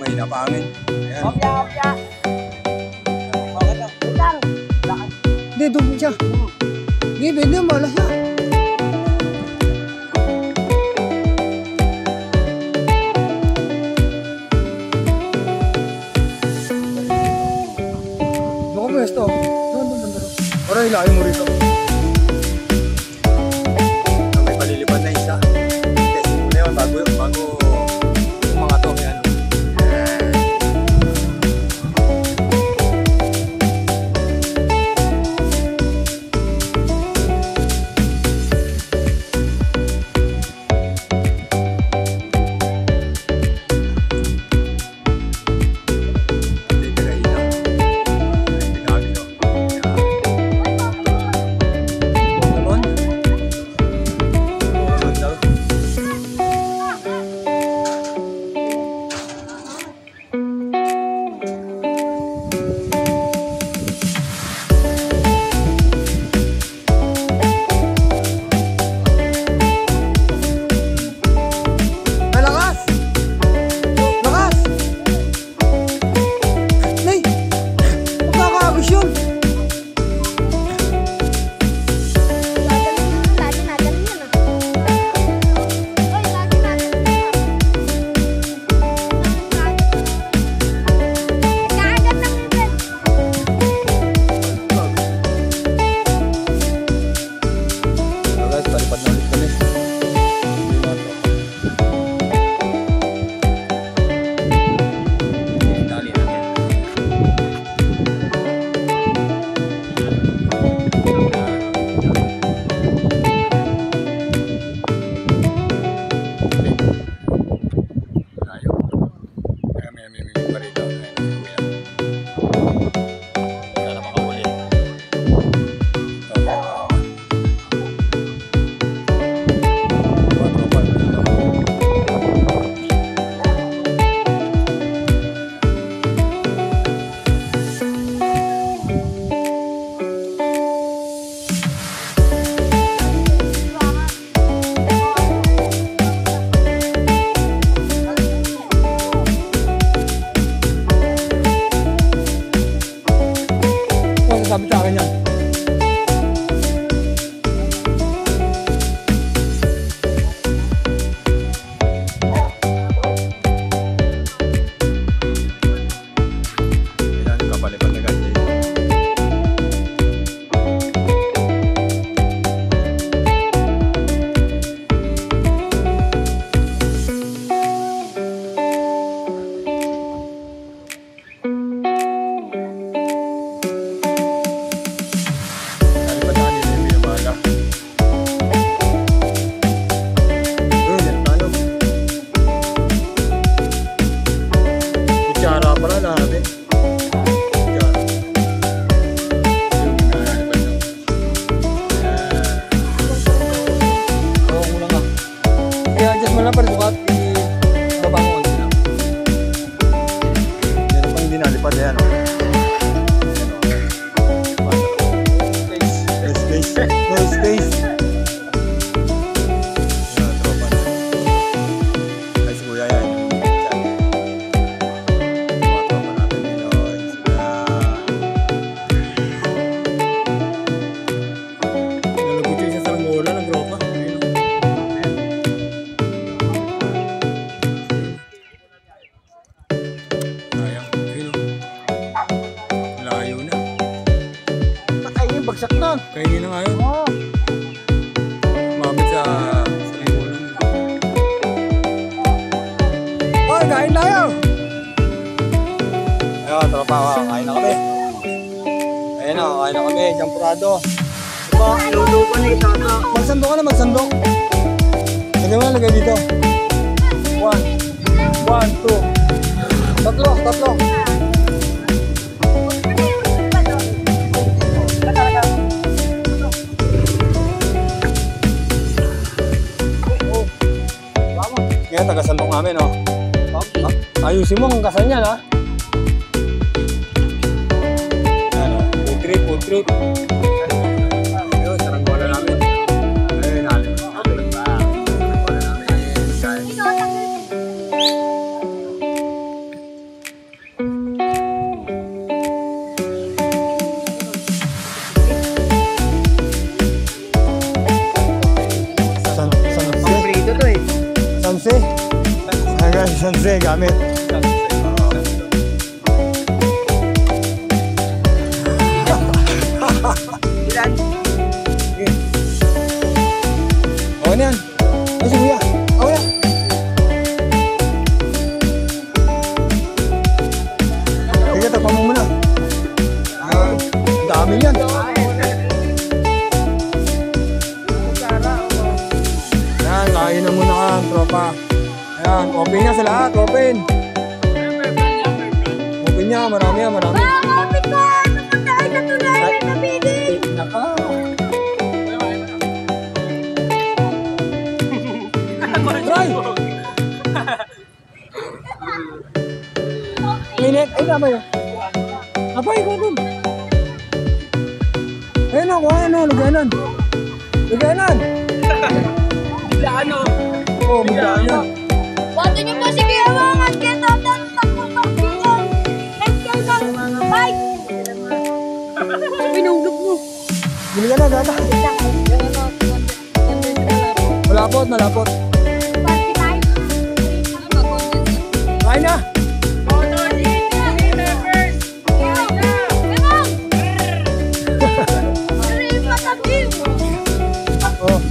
Mahina pa hangin. Ayan. Opya, opya. Lang. Hindi, doon siya. Hindi, pwede yung malas siya. Doon ka pwesto. Doon. Para ilahin mo rito. May palilipad na isa. Testing mo na yun bago yung mga to. Ayan. Sabi sa akin yan. Ayan, kapalipad na ganyan. Kutsara pala natin. Kutsara. Yung nakalipad na. Oo, kulang ka. Kaya adjust mo lang para sukat. Ibaba mo konti lang. Meron pang hindi nalipad. Ayan o. Space. No space. Ayan, tropa na. Ay, si Kuya yan. Mga tropa natin ngayon. Nalagot yung isa sa Angola, nag-ropa. Sayang. Ayun o. Layo na. Ay, yung bagsak na. Kainin na nga yun. Oo. Umabot sa limunan. Hoy, kain tayo. Ayun, tropa. Kain na kami. Ayun na, kain na kami. Champurado. Diba, luto ko na ito. Magsandok ka na, magsandok. Lagay mo na, lagay dito. 1, 2. Tatlo. Ngayon, taga-sandok namin, no? Ayusin mo ang kasal niyan, ha? Yan, no? Food trip. Ayun, saranggola namin. Ayun, nalim. Saranggola namin. Kain. Sanse gamit. Ilan? Okay na yan. Ay, si Kuya. Okay na. Sige, tapang mo muna. Ang dami yan. Yan, kain na muna ka, tropa. Ayan, open na sa lahat, open. Open niya, marami yan, marami. Kapit ko! Napunta ay natuloy na bidig! Naka. Try! Minute, ay naman yun. Apay ko dun. Ayun ako, ano, luganan. Luganan! Biglaan o. Oo, luganan. Wato niyo po si Kuya Wong at get up ng takbong pagbigan! Let's go ng bike! Pinulog mo! Bili ka na, gata. Malapot, malapot. Party time! Kain na! Oh.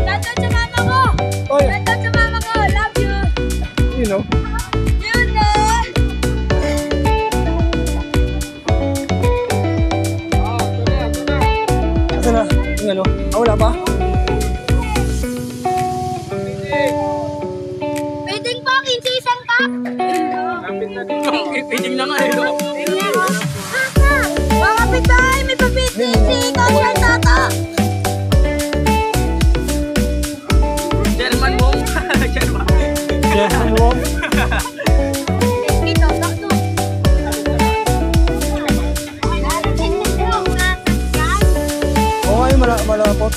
Shoutout sa mama ko! Oy, Shoutout sa mama ko! Love you! you know. Yun na! Asa na? Yung ano? Ah, wala pa? Pwedeng po 15 isang cup! Piting na nga eh. No? Mga pitay! May papitin si Kaya Tata! Chairman mo. Chairman. Yes, ano mo? Ito, sakto! Oo kayo, malapot.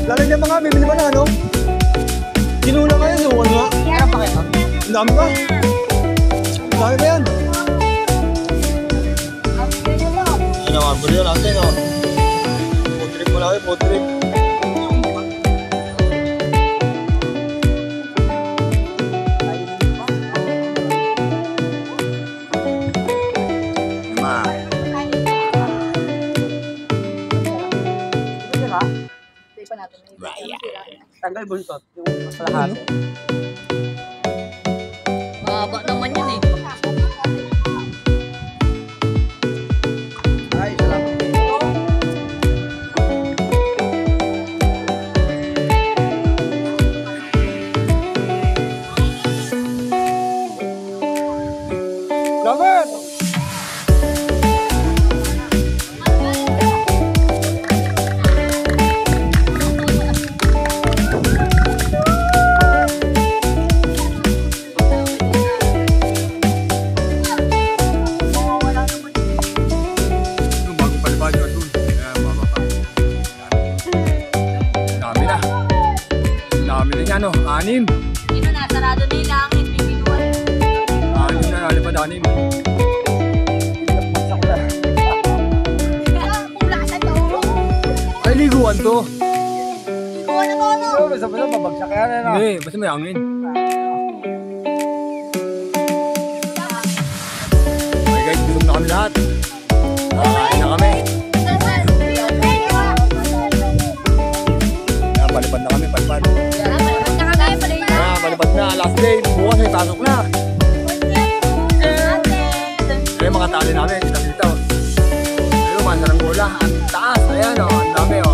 Lalagyan pa nga, bibili pa na, ano? Kinuna kayo, suwan nga. Ang dami pa. Ang dami pa yan. Ano naman, buli na natin, oh. Food trip mo lang kayo, food trip. Tanggal buntot. Yung masalahat. Mahaba naman yun eh. Ay, salamat dito. Robert! Bago palipad yun dun. Kaya bababa. Dami na. Dami na yan, oh. 6. Ito na, sarado na yung langit. May binuwan. 6 na, nalipad 6. Pula sa to. Ay, liguan to. Binuwan na to, ano? Basta babagsak yan, ano? Hindi, basta may hangin. Okay guys, busog na kami lahat. Kakain na kami. Kaya palipad na kami, palipad. Kaya palipad na, last day. Bukas may pasok na. Kaya mga tali namin, kita-kita. Ayun, manaranggola. Ang taas, ayan o, ang dami o.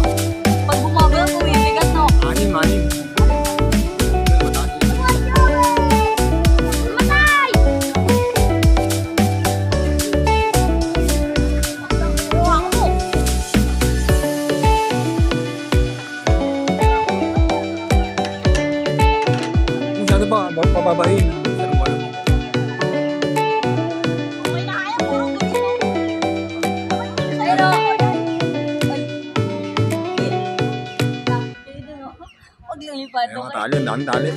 Pag bumagal, bumibigat, no? 6. Ayun, mataas. Matay! Buwang mo! Masyado pa, pababahin. Okay na kaya, puro gusto. Pero... Huwag lang yung pato. Ayun, mga tali, ang daming tali.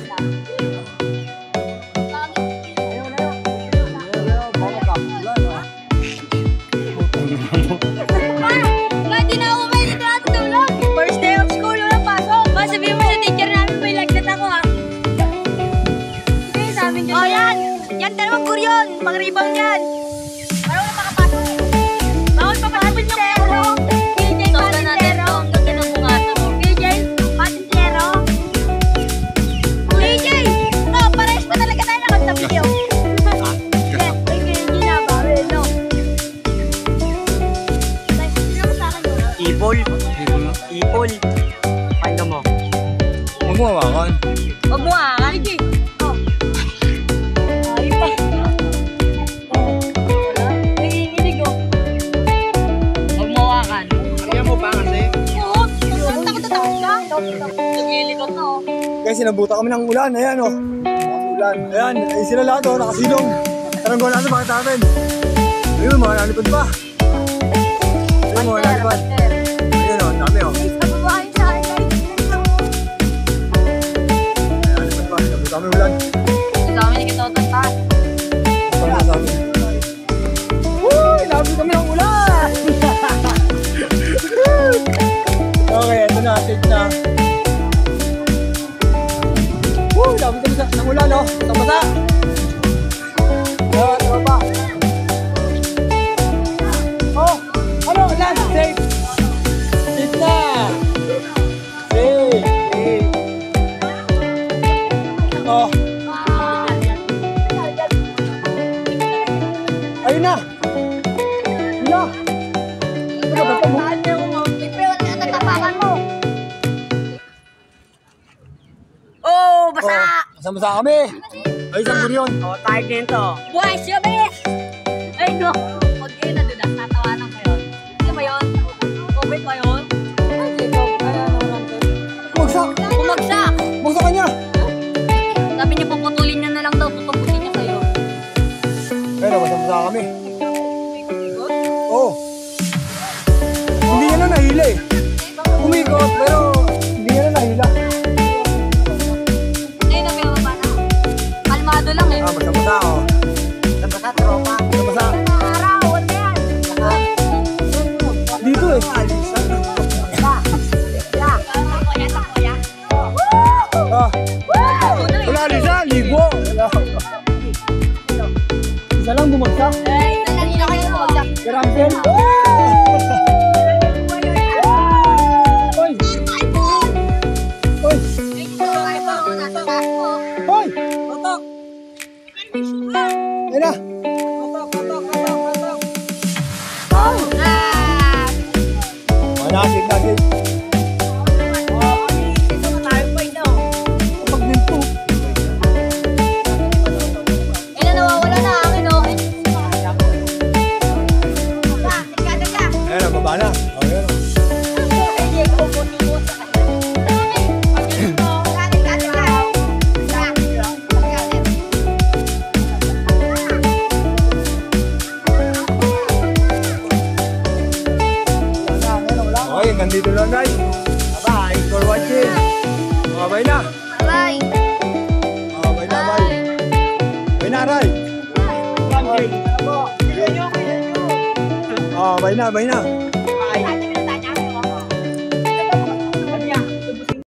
Hindi na ako may natulog. First day of school, walang pasok. Ibang yan. Parang wala makapasok. Bawal pa pasapin yung zero. PJ Patintero. Ang ganda ng bunga to. PJ Patintero. PJ! No, pares pa talaga tayo sa video. Hindi na ba? No. Sino mo sa akin yun? Ipol. Ipol. Paano mo? Huwag mo hawakan. Huwag mo ah. PJ. Oh. Ay pa. Nanginginig oh. Huwag mo hawakan. Kaya mo ba kasi? Oo. Takot ka? Nagilikot na oh. Guys, sinabuta kami ng ulan. Ayan, oh. Ulan. Ayan, ay sila lahat, oh. Nakasilong. Tanong ko natin, bakit natin? Ayun, mga nalipad pa. Ayun, mga nalipad. Ayun, oh. Dami, oh. Sa babae sa akin guys. Nalipad pa. Sinabuta kami ulan. Sa amin kita taas. Paano sa amin? Uy, nalipad kami ng ulan. Okay, ito na. Take na. Nalipad kami ng ulan, oh. Basa-basa. Ano pa? Oh, ano? Ulan. Safe. Safe na. Safe. Safe. Oh, ayun na. Ayun na. Ano ba ito mo? Nagtapakan mo. Oh, basa! Basa-basa kami. Ay, isang gurion. O, tayo din to. Buhay siya, be! Ay, no! Huwag kayo na doon, tatawanan ko yun. Ano ba yun? Comment ba yun? Bumagsak. Bumagsak! Bumagsak ka niya. Sabi niya, puputulin niya na lang daw, tutubusin niya sa'yo. Pero, basa-basa kami. Oh. Hindi niya na nahila eh. Umikot, pero hindi niya na nahila. Ayun na, pinababa na. Kalmado lang eh. Ah, basa-basa ako. Basta tropa. Basa-basa. Araw, ano yan? Dito eh. Takoya. Ah. Wala, Lisa. Ligo. Wala. Isa lang bumagsak. Eh, italagin na kayo bumagsak. Karamsel. Hoy! Hoy! Hoy! Patok! Ayun na! Manasig, nasig. Kapag nito. Nawawala na akin, oh. Ayun na, baba na. Oh, ayun. Okay, nandito lang guys. Bye for watching. Bye na. Bye. Bye na, bye. Bye na, Ray. Bye na, bye na.